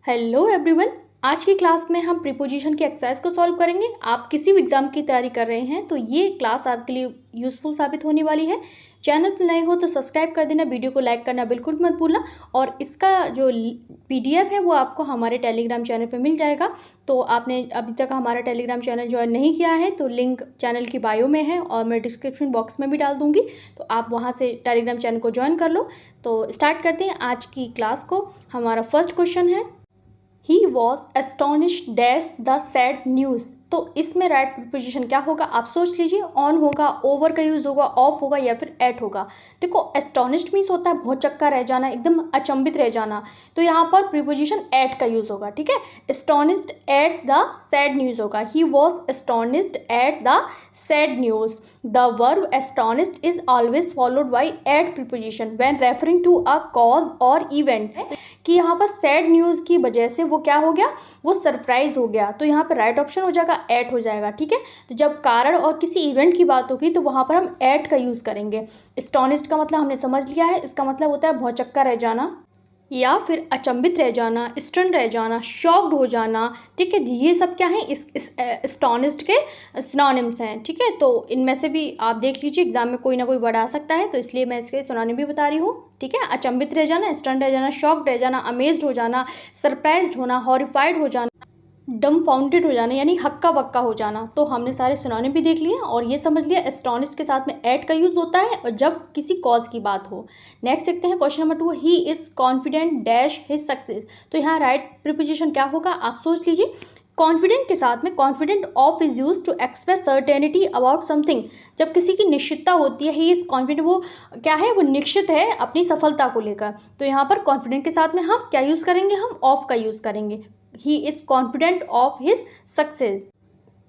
Hello everyone. आज की class में हम प्रीपोजिशन की एक्सरसाइज को सॉल्व करेंगे। आप किसी भी एग्जाम की तैयारी कर रहे हैं तो ये क्लास आपके लिए यूजफुल साबित होने वाली है। चैनल पर नए हो तो सब्सक्राइब कर देना, वीडियो को लाइक करना बिल्कुल मत भूलना। और इसका जो पीडीएफ है वो आपको हमारे टेलीग्राम चैनल पे मिल जाएगा। तो आपने अभी तक हमारा टेलीग्राम चैनल ज्वाइन नहीं किया है तो लिंक चैनल की बायो में है और मैं डिस्क्रिप्शन बॉक्स में भी डाल दूँगी, तो आप वहाँ से टेलीग्राम चैनल को ज्वाइन कर लो। तो स्टार्ट करते हैं आज की क्लास को। हमारा फर्स्ट क्वेश्चन है, He was astonished dash the sad news। तो इसमें राइट प्रीपोजिशन क्या होगा आप सोच लीजिए। ऑन होगा, ओवर का यूज़ होगा, ऑफ होगा या फिर एट होगा। देखो एस्टोनिश्ड मीन्स होता है बहुत चक्का रह जाना, एकदम अचंभित रह जाना, तो यहाँ पर प्रीपोजिशन एट का यूज़ होगा। ठीक है, astonished at the sad news होगा। He was astonished at the sad news. The verb astonished is always followed by at preposition when referring to a cause or event. कि यहाँ पर sad news की वजह से वो क्या हो गया, वो सरप्राइज हो गया, तो यहाँ पर राइट ऑप्शन हो जाएगा एट हो जाएगा। ठीक है, तो जब कारण और किसी इवेंट की बात होगी तो वहाँ पर हम एट का यूज़ करेंगे। एस्टोनिश्ड का मतलब हमने समझ लिया है, इसका मतलब होता है भौचक्का रह जाना या फिर अचंभित रह जाना, स्टन रह जाना, शॉक्ड हो जाना। ठीक है, ये सब क्या है इस एस्टोनिश्ड के सिनोनिम्स हैं। ठीक है, तो इनमें से भी आप देख लीजिए, एग्जाम में कोई ना कोई वर्ड आ सकता है, तो इसलिए मैं इसके सिनोनिम भी बता रही हूँ। ठीक है, अचंभित रह जाना, स्टन रह जाना, शॉक्ड रह जाना, अमेज्ड हो जाना, सरप्राइज्ड होना, हॉरिफाइड हो जाना, डम्फाउंडेड हो जाना यानी हक्का बक्का हो जाना। तो हमने सारे सिनोनिम भी देख लिए और ये समझ लिया एस्टोनिश्ड के साथ में एट का यूज़ होता है और जब किसी कॉज की बात हो। नेक्स्ट देखते हैं question number 2, he is confident dash his success. तो यहाँ राइट प्रीपोजिशन क्या होगा आप सोच लीजिए। कॉन्फिडेंट के साथ में confident of is use to express certainty about something. जब किसी की निश्चितता होती है, ही इज कॉन्फिडेंट, वो क्या है, वो निश्चित है अपनी सफलता को लेकर। तो यहाँ पर कॉन्फिडेंट के साथ में हम क्या यूज़ करेंगे, हम ऑफ का यूज़ करेंगे। He is confident of his success.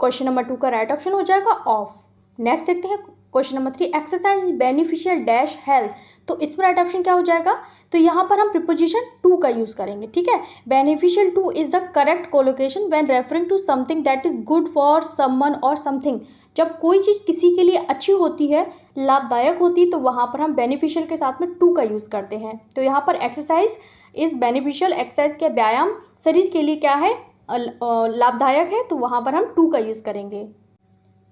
Question number 2 का राइट ऑप्शन हो जाएगा ऑफ। नेक्स्ट देखते हैं question number 3, exercise is beneficial dash health. तो इसमें राइट ऑप्शन क्या हो जाएगा, तो यहाँ पर हम प्रीपोजिशन टू का यूज़ करेंगे। ठीक है, beneficial to is the correct collocation when referring to something that is good for someone or something. जब कोई चीज़ किसी के लिए अच्छी होती है, लाभदायक होती है, तो वहाँ पर हम बेनिफिशियल के साथ में टू का यूज़ करते हैं। तो यहाँ पर एक्सरसाइज इज बेनिफिशियल, एक्सरसाइज के व्यायाम शरीर के लिए क्या है, लाभदायक है, तो वहाँ पर हम टू का यूज़ करेंगे।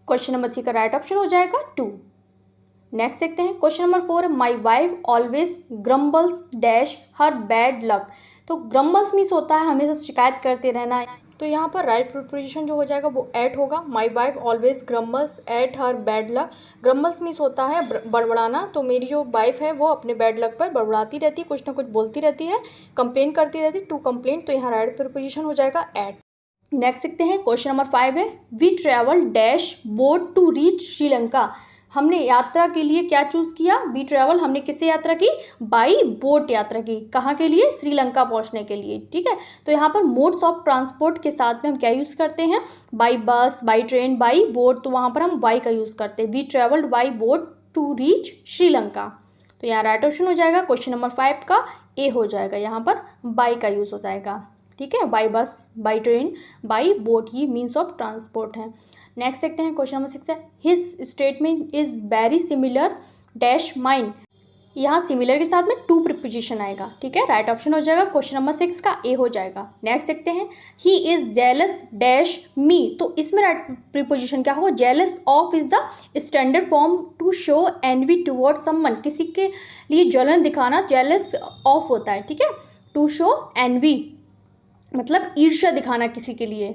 क्वेश्चन नंबर 3 का राइट ऑप्शन हो जाएगा टू। नेक्स्ट देखते हैं question number 4, my wife always grumbles dash her bad luck. तो ग्रम्बल्स मीन्स होता है हमेशा शिकायत करते रहना, तो यहाँ पर राइट प्रीपोजिशन जो हो जाएगा वो एट होगा। My wife always grumbles at her bad luck. Grumbles means होता है बड़बड़ाना, तो मेरी जो वाइफ है वो अपने बैड लक पर बड़बड़ाती रहती है, कुछ ना कुछ बोलती रहती है, कंप्लेन करती रहती है, टू कंप्लेन, तो यहाँ राइट प्रीपोजिशन हो जाएगा एट। नेक्स्ट देखते हैं क्वेश्चन नंबर 5 है, we travel dash boat to reach Sri Lanka. हमने यात्रा के लिए क्या चूज़ किया, वी ट्रेवल, हमने किससे यात्रा की, बाई बोट यात्रा की, कहाँ के लिए, श्रीलंका पहुँचने के लिए। ठीक है, तो यहाँ पर मोड्स ऑफ ट्रांसपोर्ट के साथ में हम क्या यूज़ करते हैं, by bus, by train, by boat, तो वहाँ पर हम बाई का यूज़ करते हैं। We travelled by boat to reach Sri Lanka. तो यहाँ राइट ऑप्शन हो जाएगा क्वेश्चन नंबर 5 का ए हो जाएगा, यहाँ पर बाई का यूज़ हो जाएगा। ठीक है, by bus, by train, by boat, ये मीन्स ऑफ ट्रांसपोर्ट है। नेक्स्ट देखते हैं क्वेश्चन नंबर 6 है, his statement is very similar dash mine. यहाँ सिमिलर के साथ में टू प्रीपोजिशन आएगा। ठीक है, राइट ऑप्शन हो जाएगा क्वेश्चन नंबर 6 का ए हो जाएगा। नेक्स्ट देखते हैं, he is jealous dash me. तो इसमें राइट प्रीपोजिशन क्या होगा, jealous of is the standard form to show envy toward someone. किसी के लिए जलन दिखाना जेलस ऑफ होता है। ठीक है, टू शो एनवी मतलब ईर्ष्या दिखाना किसी के लिए,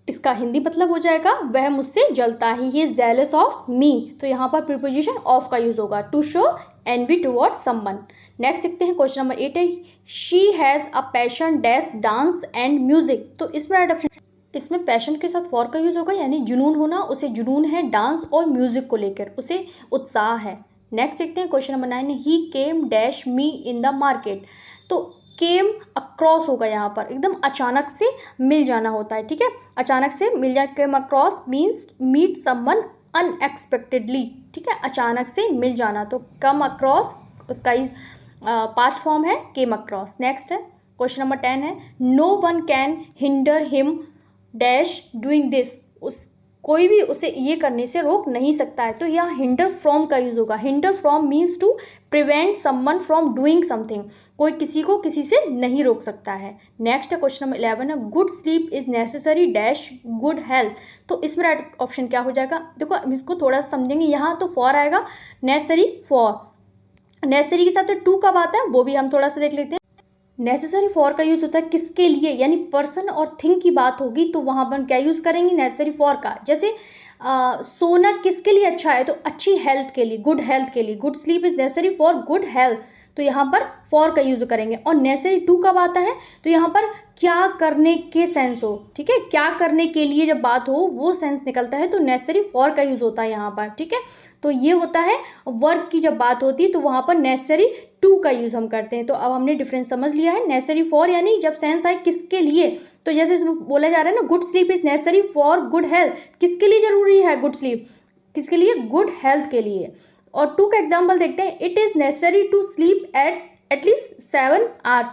इसका हिंदी मतलब हो जाएगा वह मुझसे जलता है, he is jealous of me. तो यहाँ पर प्रीपोजिशन ऑफ का यूज होगा, to show envy towards someone. Next देखते हैं क्वेश्चन नंबर 8 है, she has a passion dash dance and music. तो इसमें राइट ऑप्शन, इसमें पैशन के साथ फॉर का यूज होगा यानी जुनून होना, उसे जुनून है डांस और म्यूजिक को लेकर, उसे उत्साह है। नेक्स्ट देखते हैं क्वेश्चन नंबर 9 है, he came dash me in the market. तो केम अक्रॉस होगा, यहाँ पर एकदम अचानक से मिल जाना होता है। ठीक है, अचानक से मिल जाना, came across means meet someone unexpectedly. ठीक है, अचानक से मिल जाना, तो कम अक्रॉस उसका पास्ट फॉर्म है केम अक्रॉस। नेक्स्ट है क्वेश्चन नंबर 10 है, no one can hinder him dash doing this. उस कोई भी उसे ये करने से रोक नहीं सकता है, तो यहाँ हिंडर फ्रॉम का यूज होगा। Hinder from means to prevent someone from doing something, कोई किसी को किसी से नहीं रोक सकता है। नेक्स्ट है क्वेश्चन नंबर 11 है, good sleep is necessary dash good health. तो इसमें राइट ऑप्शन क्या हो जाएगा? देखो इसको थोड़ा सा समझेंगे। यहाँ तो फॉर आएगा, नेसेसरी फॉर, नेसेसरी के साथ में टू कब आता है वो भी हम थोड़ा सा देख लेते हैं। नेसेसरी फॉर का यूज़ होता है किसके लिए, यानी पर्सन और थिंग की बात होगी तो वहाँ पर हम क्या यूज़ करेंगे? नेसेसरी फॉर का। जैसे सोना किसके लिए अच्छा है? तो अच्छी हेल्थ के लिए, गुड हेल्थ के लिए। Good sleep is necessary for good health, तो यहाँ पर फॉर का यूज़ करेंगे। और नेसेसरी टू कब आता है? तो यहाँ पर क्या करने के सेंस हो, ठीक है, क्या करने के लिए जब बात हो वो सेंस निकलता है तो नेसेसरी फॉर का यूज़ होता है यहाँ पर, ठीक है। तो ये होता है वर्क की जब बात होती है तो वहाँ पर नेसेसरी टू का यूज़ हम करते हैं। तो अब हमने डिफरेंस समझ लिया है। नेसेसरी फॉर यानी जब सेंस आए किसके लिए, तो जैसे इसमें बोला जा रहा है ना, good sleep is necessary for good health, किसके लिए जरूरी है गुड स्लीप? किसके लिए? गुड हेल्थ के लिए। और टू का एग्जाम्पल देखते हैं, it is necessary to sleep at least 7 hours,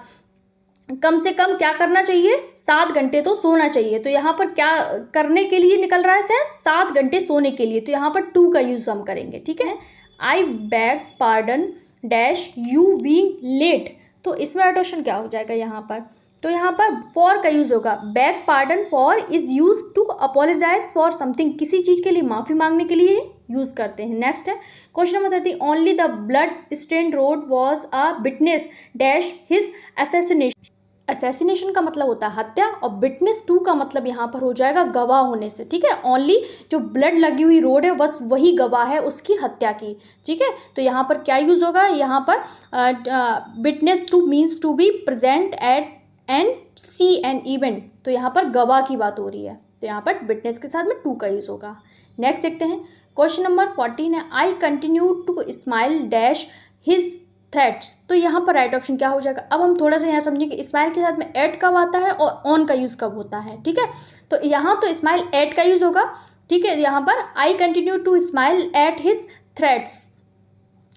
कम से कम क्या करना चाहिए? 7 घंटे तो सोना चाहिए। तो यहाँ पर क्या करने के लिए निकल रहा है सेंस? 7 घंटे सोने के लिए, तो यहाँ पर टू का यूज़ हम करेंगे, ठीक है। I beg pardon dash you being late, तो इसमें ऑप्शन क्या हो जाएगा यहाँ पर? तो यहाँ पर फॉर का यूज़ होगा। Beg pardon for is use to apologise for something, किसी चीज़ के लिए माफ़ी मांगने के लिए यूज़ करते हैं। नेक्स्ट है question number 30, only the blood stained road was a witness dash his assassination. Assassination का मतलब होता है हत्या, और विटनेस टू का मतलब यहाँ पर हो जाएगा गवाह होने से, ठीक है। ओनली जो ब्लड लगी हुई रोड है बस वही गवाह है उसकी हत्या की, ठीक है। तो यहाँ पर क्या यूज़ होगा? यहाँ पर witness to means to be present at and see an event, तो यहाँ पर गवाह की बात हो रही है, तो यहाँ पर विटनेस के साथ में टू का यूज़ होगा। नेक्स्ट देखते हैं क्वेश्चन नंबर 14 है, I continue to smile dash his threats. तो यहाँ पर राइट ऑप्शन क्या हो जाएगा? अब हम थोड़ा सा यहाँ समझेंगे स्माइल के साथ में एट कब आता है और ऑन का यूज़ कब होता है, ठीक है। तो यहाँ तो स्माइल एट का यूज़ होगा, ठीक है। यहाँ पर I continue to smile at his threats,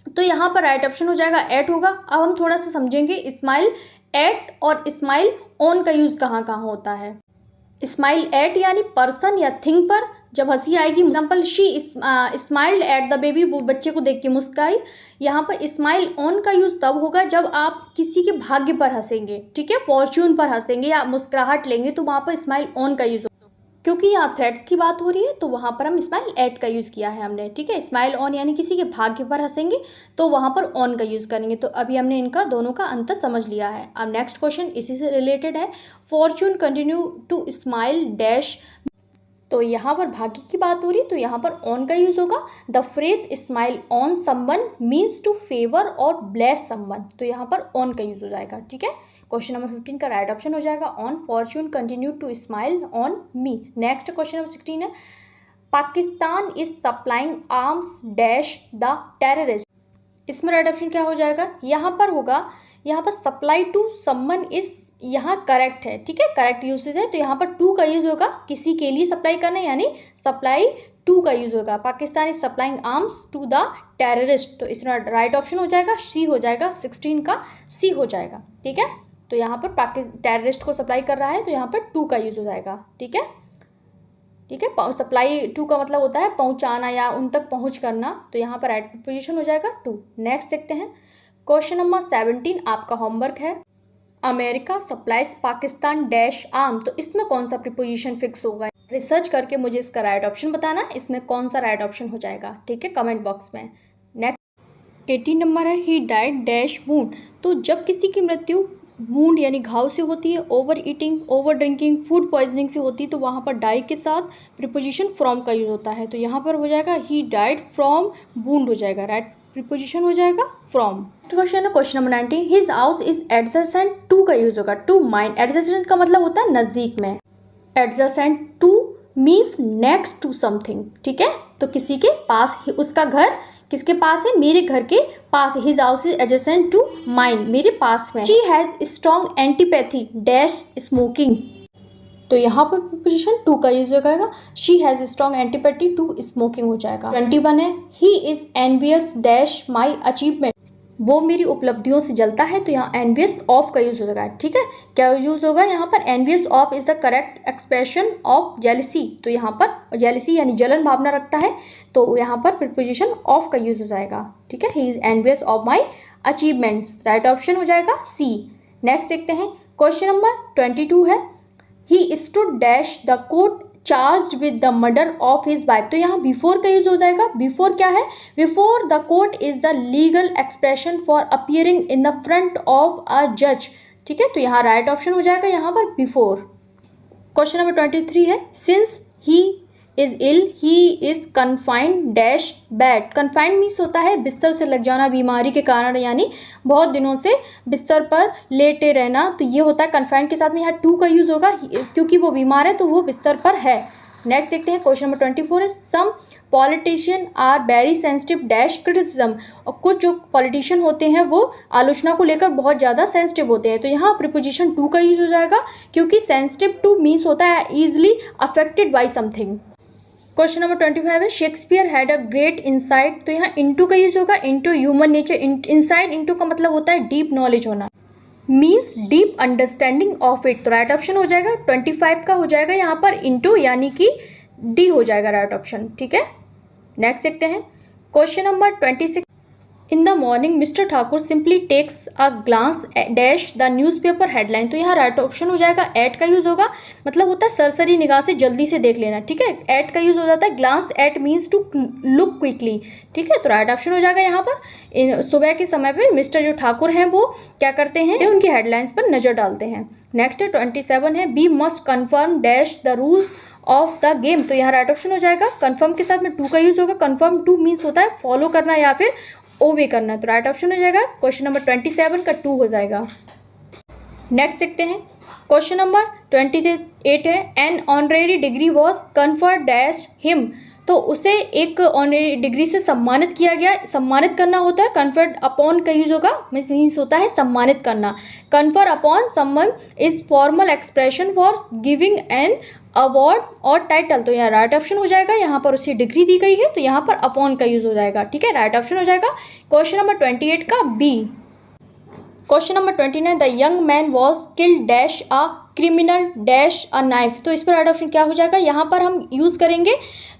तो यहाँ पर राइट ऑप्शन हो जाएगा एट होगा। अब हम थोड़ा सा समझेंगे स्माइल एट और स्माइल ऑन का यूज़ कहाँ कहाँ होता है। स्माइल एट यानी पर्सन या थिंग पर जब हंसी आएगी, example she smiled at the baby, वो बच्चे को देख के मुस्काई। यहाँ पर स्माइल ऑन का यूज़ तब होगा जब आप किसी के भाग्य पर हंसेंगे, ठीक है, फॉर्च्यून पर हंसेंगे या मुस्कुराहट लेंगे, तो वहाँ पर स्माइल ऑन का यूज़ होगा। क्योंकि यहाँ थ्रेड्स की बात हो रही है तो वहाँ पर हम स्माइल एट का यूज़ किया है हमने, ठीक है। स्माइल ऑन यानी किसी के भाग्य पर हंसेंगे तो वहाँ पर ऑन का यूज़ करेंगे। तो अभी हमने इनका दोनों का अंतर समझ लिया है। अब नेक्स्ट क्वेश्चन इसी से रिलेटेड है, fortune continue to smile dash, तो यहाँ पर भाग्य की बात हो रही है तो यहाँ पर ऑन का यूज़ होगा। The phrase smile on someone means to favour or bless someone, तो यहाँ पर ऑन का यूज़ हो जाएगा, ठीक है। क्वेश्चन नंबर 15 का राइट ऑप्शन हो जाएगा on, fortune continue to smile on me. Next question number 16 है, Pakistan is supplying arms dash the terrorist. इसमें राइट ऑप्शन क्या हो जाएगा? यहाँ पर होगा, यहाँ पर सप्लाई टू समवन इज यहाँ करेक्ट है, ठीक है, करेक्ट यूसेज है। तो यहाँ पर टू का यूज़ होगा, किसी के लिए सप्लाई करना, यानी सप्लाई टू का यूज़ होगा। Pakistan is supplying arms to the terrorist, तो इसमें राइट ऑप्शन हो जाएगा सी हो जाएगा, 16 का सी हो जाएगा, ठीक है। तो यहाँ पर टेररिस्ट को सप्लाई कर रहा है तो यहाँ पर टू का यूज़ हो जाएगा, ठीक है, ठीक है। सप्लाई टू का मतलब होता है पहुँचाना या उन तक पहुँच करना, तो यहाँ पर राइट पोजिशन हो जाएगा टू। नेक्स्ट देखते हैं क्वेश्चन नंबर 17, आपका होमवर्क है, America supplies Pakistan dash arm, तो इसमें कौन सा प्रीपोजिशन फिक्स होगा? रिसर्च करके मुझे इसका राइट ऑप्शन बताना, इसमें कौन सा राइट ऑप्शन हो जाएगा, ठीक है, कमेंट बॉक्स में। नेक्स्ट 18 नंबर है, ही डाइड डैश वुंड, तो जब किसी की मृत्यु वुंड यानी घाव से होती है, over eating, over drinking, food poisoning से होती है, तो वहाँ पर डाई के साथ प्रीपोजिशन फ्रॉम का यूज होता है। तो यहाँ पर हो जाएगा ही डाइड फ्रॉम वुंड हो जाएगा, राइट प्रीपोजिशन हो जाएगा फ्रॉम। नेक्स्ट क्वेश्चन है question number 19, his house is adjacent to का यूज होगा, टू माइन। एडजेसेंट का मतलब होता है नजदीक में, adjacent to means next to something, ठीक है। तो किसी के पास, उसका घर किसके पास है? मेरे घर के पास। His house is adjacent to mine, मेरे पास में। She has strong antipathy dash smoking, तो यहाँ पर प्रीपोजिशन टू का यूज हो जाएगा, she has strong antipathy to smoking हो जाएगा। 21 है, he is envious dash my achievement, वो मेरी उपलब्धियों से जलता है, तो यहाँ एनवियस ऑफ का यूज़ होगा। ठीक है, क्या यूज़ होगा यहाँ पर? Envious of is the correct expression of jealousy. तो यहाँ पर जेलिसी यानी जलन भावना रखता है, तो यहाँ पर प्रीपोजिशन ऑफ का यूज़ हो जाएगा। ठीक है, he is envious of my achievements, right option हो जाएगा सी। नेक्स्ट देखते हैं, क्वेश्चन नंबर 22 है, he stood dash the court charged with the murder of his wife. तो यहाँ बिफोर का यूज हो जाएगा। बिफोर क्या है? Before the court is the legal expression for appearing in the front of a जज। ठीक है, तो यहाँ राइट ऑप्शन हो जाएगा यहाँ पर बिफोर। क्वेश्चन नंबर 23 है, since he is ill he is confined dash bed. Confined means होता है बिस्तर से लग जाना बीमारी के कारण, यानी बहुत दिनों से बिस्तर पर लेटे रहना, तो ये होता है कन्फाइंड के साथ में यहाँ टू का यूज़ होगा, क्योंकि वो बीमार है तो वो बिस्तर पर है। नेक्स्ट देखते हैं, क्वेश्चन नंबर 24 है, some politician are very sensitive dash criticism. और कुछ जो पॉलिटिशियन होते हैं वो आलोचना को लेकर बहुत ज़्यादा सेंसिटिव होते हैं, तो यहाँ प्रीपोजिशन टू का यूज हो जाएगा, क्योंकि सेंसिटिव टू मीन्स होता है easily affected by something. Question number 25 है, Shakespeare had a great insight. तो यहाँ इनटू का यूज होगा, into human nature. Insight into का मतलब होता है डीप नॉलेज होना, means deep understanding of it. तो राइट ऑप्शन हो जाएगा 25 का हो जाएगा यहाँ पर इनटू, यानी कि डी हो जाएगा राइट ऑप्शन। ठीक है, नेक्स्ट देखते हैं, question number 26, in the morning mister Thakur simply takes a glance dash the newspaper headline. तो यहाँ राइट ऑप्शन हो जाएगा एट का यूज़ होगा, मतलब होता है सरसरी निगाह से जल्दी से देख लेना। ठीक है, एट का यूज़ हो जाता है, glance at means to look quickly. ठीक है, तो राइट ऑप्शन हो जाएगा यहाँ पर। सुबह के समय पर मिस्टर जो ठाकुर हैं वो क्या करते हैं, उनकी हेडलाइंस पर नज़र डालते हैं। नेक्स्ट है 27 है, be must confirm dash the rules of the game. तो यहाँ राइट ऑप्शन हो जाएगा, कन्फर्म के साथ में टू का यूज़ होगा। कन्फर्म टू मीन्स होता है फॉलो करना या फिर ओबे करना, तो राइट ऑप्शन हो जाएगा क्वेश्चन नंबर 27 का टू हो जाएगा। नेक्स्ट देखते हैं, क्वेश्चन नंबर 28 है, an honorary degree was conferred dash him. तो उसे एक ऑनरेरी डिग्री से सम्मानित किया गया। सम्मानित करना होता है, कन्फर्ड अपॉन का यूज होगा, मीन्स होता है सम्मानित करना। Confer upon someone is formal expression for giving an award और टाइटल। तो यहाँ राइट ऑप्शन हो जाएगा, यहाँ पर उसे डिग्री दी गई है तो यहाँ पर अपॉन का यूज हो जाएगा। ठीक है, राइट ऑप्शन हो जाएगा क्वेश्चन नंबर 28 का B. Question number 29, the young man was killed dash a criminal dash a knife. तो इस पर राइट ऑप्शन क्या हो जाएगा, यहाँ पर हम यूज़ करेंगे,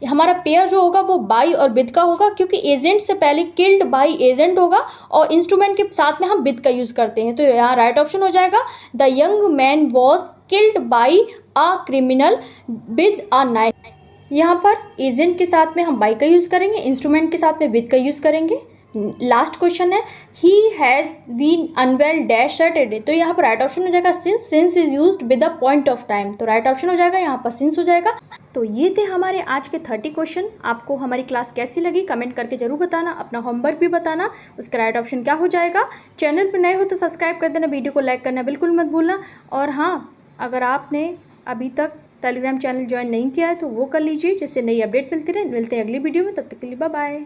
हमारा पेयर जो होगा वो बाई और विद का होगा, क्योंकि एजेंट से पहले किल्ड बाई एजेंट होगा और इंस्ट्रूमेंट के साथ में हम विद का यूज़ करते हैं। तो यहाँ राइट ऑप्शन हो जाएगा, the young man was killed by a criminal with a knife. यहाँ पर एजेंट के साथ में हम बाई का यूज़ करेंगे, इंस्ट्रूमेंट के साथ में विद का यूज़ करेंगे। लास्ट क्वेश्चन है, he has been unwell dash Saturday. तो यहाँ पर राइट ऑप्शन हो जाएगा since. Since is used with the point of time, तो राइट ऑप्शन हो जाएगा यहाँ पर सिंस हो जाएगा। तो ये थे हमारे आज के 30 क्वेश्चन। आपको हमारी क्लास कैसी लगी कमेंट करके जरूर बताना, अपना होमवर्क भी बताना, उसका राइट ऑप्शन क्या हो जाएगा। चैनल पर नए हो तो सब्सक्राइब कर देना, वीडियो को लाइक करना बिल्कुल मत भूलना। और हाँ, अगर आपने अभी तक टेलीग्राम चैनल ज्वाइन नहीं किया है तो वो कर लीजिए, जिससे नई अपडेट मिलती रहे। मिलते हैं अगली वीडियो में, तब तक के लिए बाय बाय।